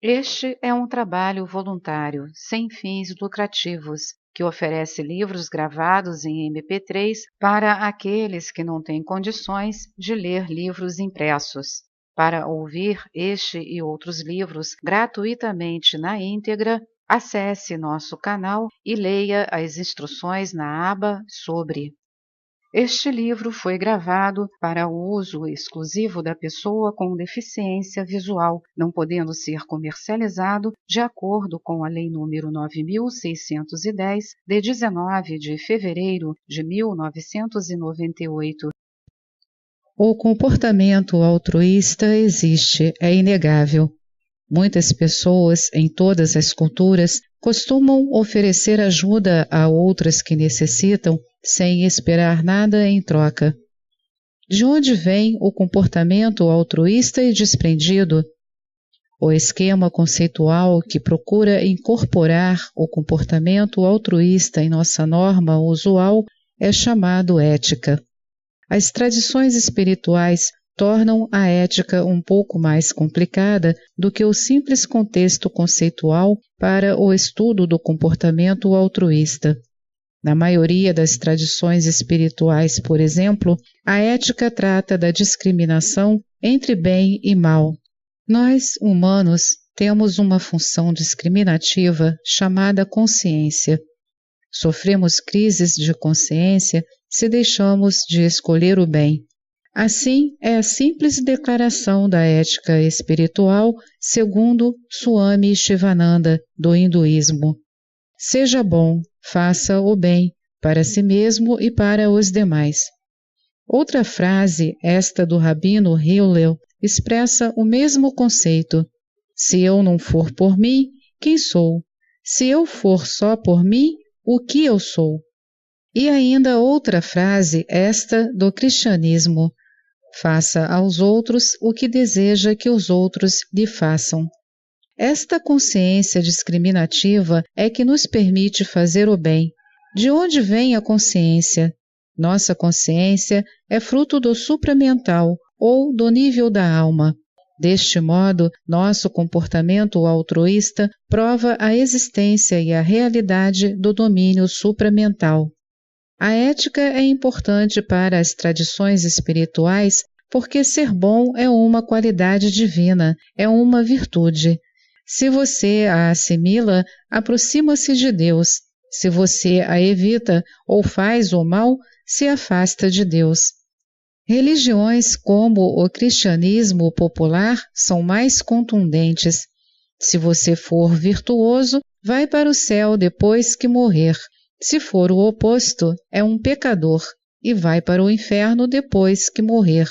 Este é um trabalho voluntário, sem fins lucrativos, que oferece livros gravados em MP3 para aqueles que não têm condições de ler livros impressos. Para ouvir este e outros livros gratuitamente na íntegra, acesse nosso canal e leia as instruções na aba Sobre. Este livro foi gravado para uso exclusivo da pessoa com deficiência visual, não podendo ser comercializado de acordo com a Lei nº 9.610, de 19 de fevereiro de 1998. O comportamento altruísta existe, é inegável. Muitas pessoas, em todas as culturas, costumam oferecer ajuda a outras que necessitam, sem esperar nada em troca. De onde vem o comportamento altruísta e desprendido? O esquema conceitual que procura incorporar o comportamento altruísta em nossa norma usual é chamado ética. As tradições espirituais tornam a ética um pouco mais complicada do que o simples contexto conceitual para o estudo do comportamento altruísta. Na maioria das tradições espirituais, por exemplo, a ética trata da discriminação entre bem e mal. Nós, humanos, temos uma função discriminativa chamada consciência. Sofremos crises de consciência se deixamos de escolher o bem. Assim, é a simples declaração da ética espiritual segundo Swami Shivananda, do hinduísmo. Seja bom, faça o bem, para si mesmo e para os demais. Outra frase, esta do Rabino Hillel, expressa o mesmo conceito. Se eu não for por mim, quem sou? Se eu for só por mim, o que eu sou? E ainda outra frase, esta do cristianismo. Faça aos outros o que deseja que os outros lhe façam. Esta consciência discriminativa é que nos permite fazer o bem. De onde vem a consciência? Nossa consciência é fruto do supramental ou do nível da alma. Deste modo, nosso comportamento altruísta prova a existência e a realidade do domínio supramental. A ética é importante para as tradições espirituais porque ser bom é uma qualidade divina, é uma virtude. Se você a assimila, aproxima-se de Deus. Se você a evita ou faz o mal, se afasta de Deus. Religiões como o cristianismo popular são mais contundentes. Se você for virtuoso, vai para o céu depois que morrer. Se for o oposto, é um pecador e vai para o inferno depois que morrer.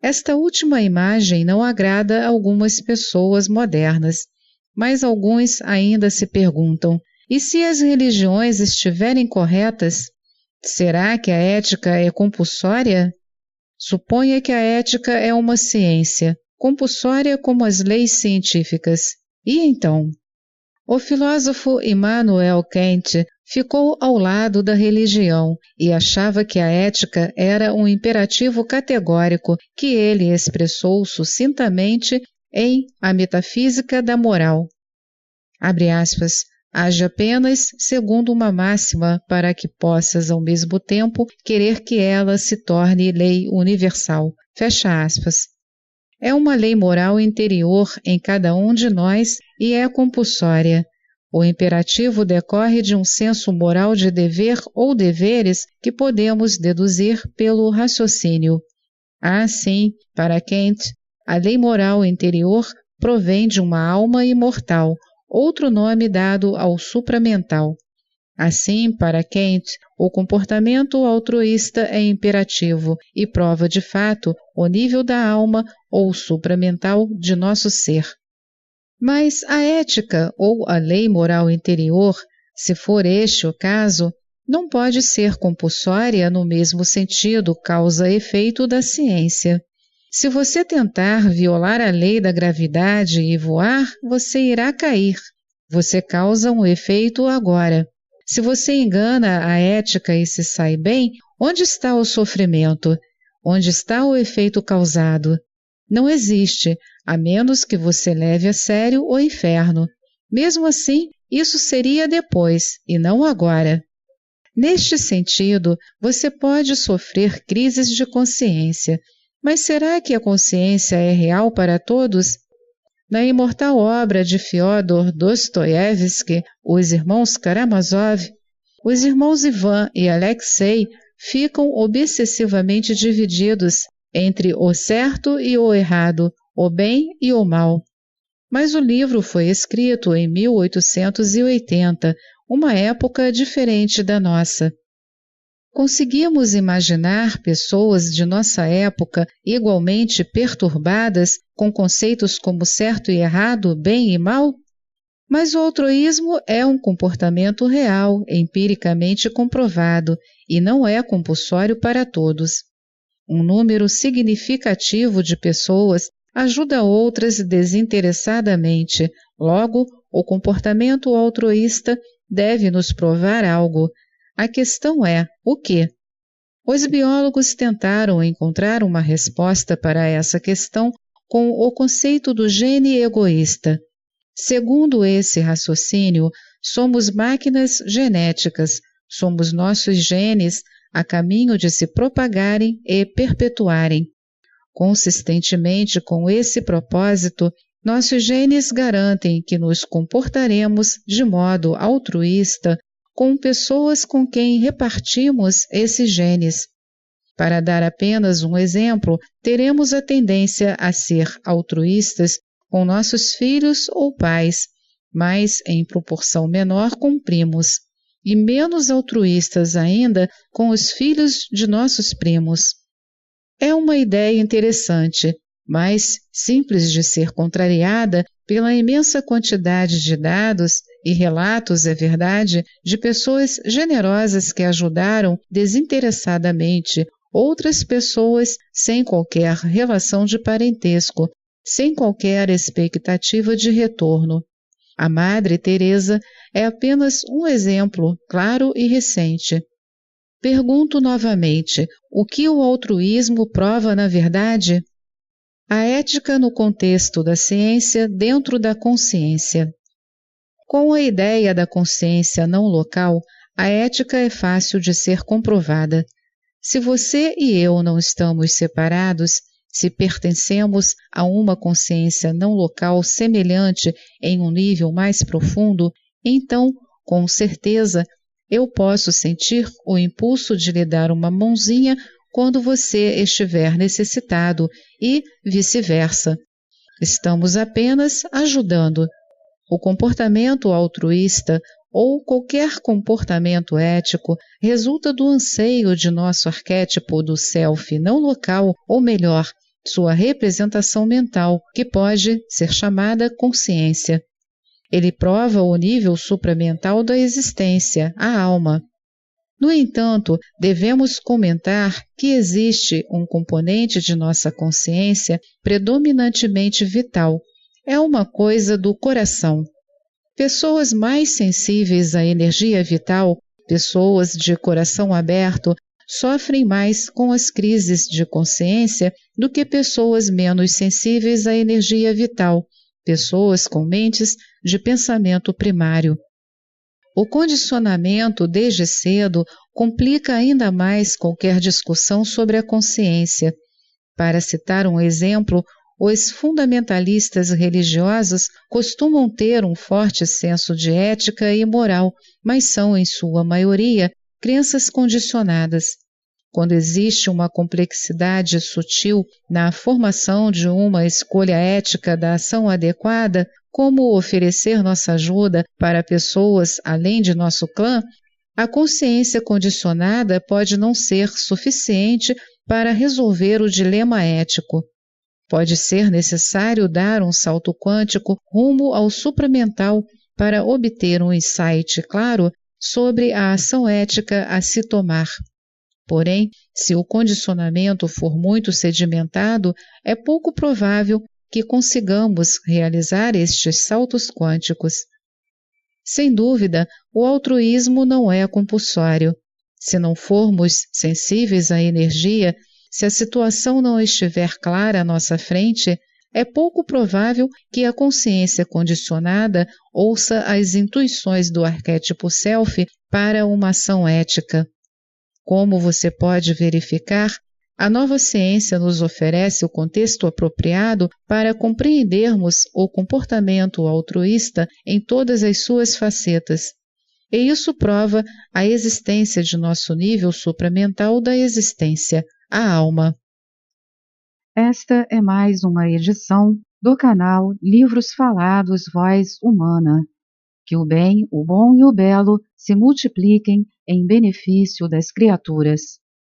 Esta última imagem não agrada a algumas pessoas modernas, mas alguns ainda se perguntam: e se as religiões estiverem corretas, será que a ética é compulsória? Suponha que a ética é uma ciência, compulsória como as leis científicas. E então? O filósofo Immanuel Kant ficou ao lado da religião e achava que a ética era um imperativo categórico que ele expressou sucintamente em A Metafísica da Moral. Abre aspas, age apenas segundo uma máxima para que possas ao mesmo tempo querer que ela se torne lei universal. Fecha aspas. É uma lei moral interior em cada um de nós e é compulsória. O imperativo decorre de um senso moral de dever ou deveres que podemos deduzir pelo raciocínio. Assim, para Kant, a lei moral interior provém de uma alma imortal, outro nome dado ao supramental. Assim, para Kant, o comportamento altruísta é imperativo e prova de fato o nível da alma ou supramental de nosso ser. Mas a ética ou a lei moral interior, se for este o caso, não pode ser compulsória no mesmo sentido causa-efeito da ciência. Se você tentar violar a lei da gravidade e voar, você irá cair. Você causa um efeito agora. Se você engana a ética e se sai bem, onde está o sofrimento? Onde está o efeito causado? não existe, a menos que você leve a sério o inferno. Mesmo assim, isso seria depois, e não agora. Neste sentido, você pode sofrer crises de consciência, mas será que a consciência é real para todos? Na imortal obra de Fyodor Dostoiévski, Os Irmãos Karamazov, os irmãos Ivan e Alexei ficam obsessivamente divididos entre o certo e o errado, o bem e o mal. Mas o livro foi escrito em 1880, uma época diferente da nossa. Conseguimos imaginar pessoas de nossa época igualmente perturbadas com conceitos como certo e errado, bem e mal? Mas o altruísmo é um comportamento real, empiricamente comprovado, e não é compulsório para todos. Um número significativo de pessoas ajuda outras desinteressadamente. Logo, o comportamento altruísta deve nos provar algo. A questão é, o quê? Os biólogos tentaram encontrar uma resposta para essa questão com o conceito do gene egoísta. Segundo esse raciocínio, somos máquinas genéticas, somos nossos genes a caminho de se propagarem e perpetuarem. Consistentemente com esse propósito, nossos genes garantem que nos comportaremos de modo altruísta com pessoas com quem repartimos esses genes. Para dar apenas um exemplo, teremos a tendência a ser altruístas com nossos filhos ou pais, mas em proporção menor com primos, e menos altruístas ainda com os filhos de nossos primos. É uma ideia interessante, mas simples de ser contrariada pela imensa quantidade de dados e relatos, é verdade, de pessoas generosas que ajudaram desinteressadamente outras pessoas sem qualquer relação de parentesco, sem qualquer expectativa de retorno. A Madre Teresa é apenas um exemplo claro e recente. Pergunto novamente, o que o altruísmo prova na verdade? A ética no contexto da ciência dentro da consciência. Com a ideia da consciência não local, a ética é fácil de ser comprovada. Se você e eu não estamos separados, se pertencemos a uma consciência não local semelhante em um nível mais profundo, então, com certeza, eu posso sentir o impulso de lhe dar uma mãozinha quando você estiver necessitado e vice-versa. Estamos apenas ajudando. O comportamento altruísta ou qualquer comportamento ético resulta do anseio de nosso arquétipo do self não local, ou melhor, sua representação mental, que pode ser chamada consciência. Ele prova o nível supramental da existência, a alma. No entanto, devemos comentar que existe um componente de nossa consciência predominantemente vital. É uma coisa do coração. Pessoas mais sensíveis à energia vital, pessoas de coração aberto, sofrem mais com as crises de consciência do que pessoas menos sensíveis à energia vital, pessoas com mentes de pensamento primário. O condicionamento desde cedo complica ainda mais qualquer discussão sobre a consciência. Para citar um exemplo, os fundamentalistas religiosos costumam ter um forte senso de ética e moral, mas são, em sua maioria, crenças condicionadas. Quando existe uma complexidade sutil na formação de uma escolha ética da ação adequada, como oferecer nossa ajuda para pessoas além de nosso clã, a consciência condicionada pode não ser suficiente para resolver o dilema ético. Pode ser necessário dar um salto quântico rumo ao supramental para obter um insight claro sobre a ação ética a se tomar. Porém, se o condicionamento for muito sedimentado, é pouco provável que consigamos realizar estes saltos quânticos. Sem dúvida, o altruísmo não é compulsório. Se não formos sensíveis à energia, Se a situação não estiver clara à nossa frente, é pouco provável que a consciência condicionada ouça as intuições do arquétipo self para uma ação ética. Como você pode verificar, a nova ciência nos oferece o contexto apropriado para compreendermos o comportamento altruísta em todas as suas facetas. E isso prova a existência de nosso nível supramental da existência, a alma. Esta é mais uma edição do canal Livros Falados Voz Humana. Que o bem, o bom e o belo se multipliquem em benefício das criaturas.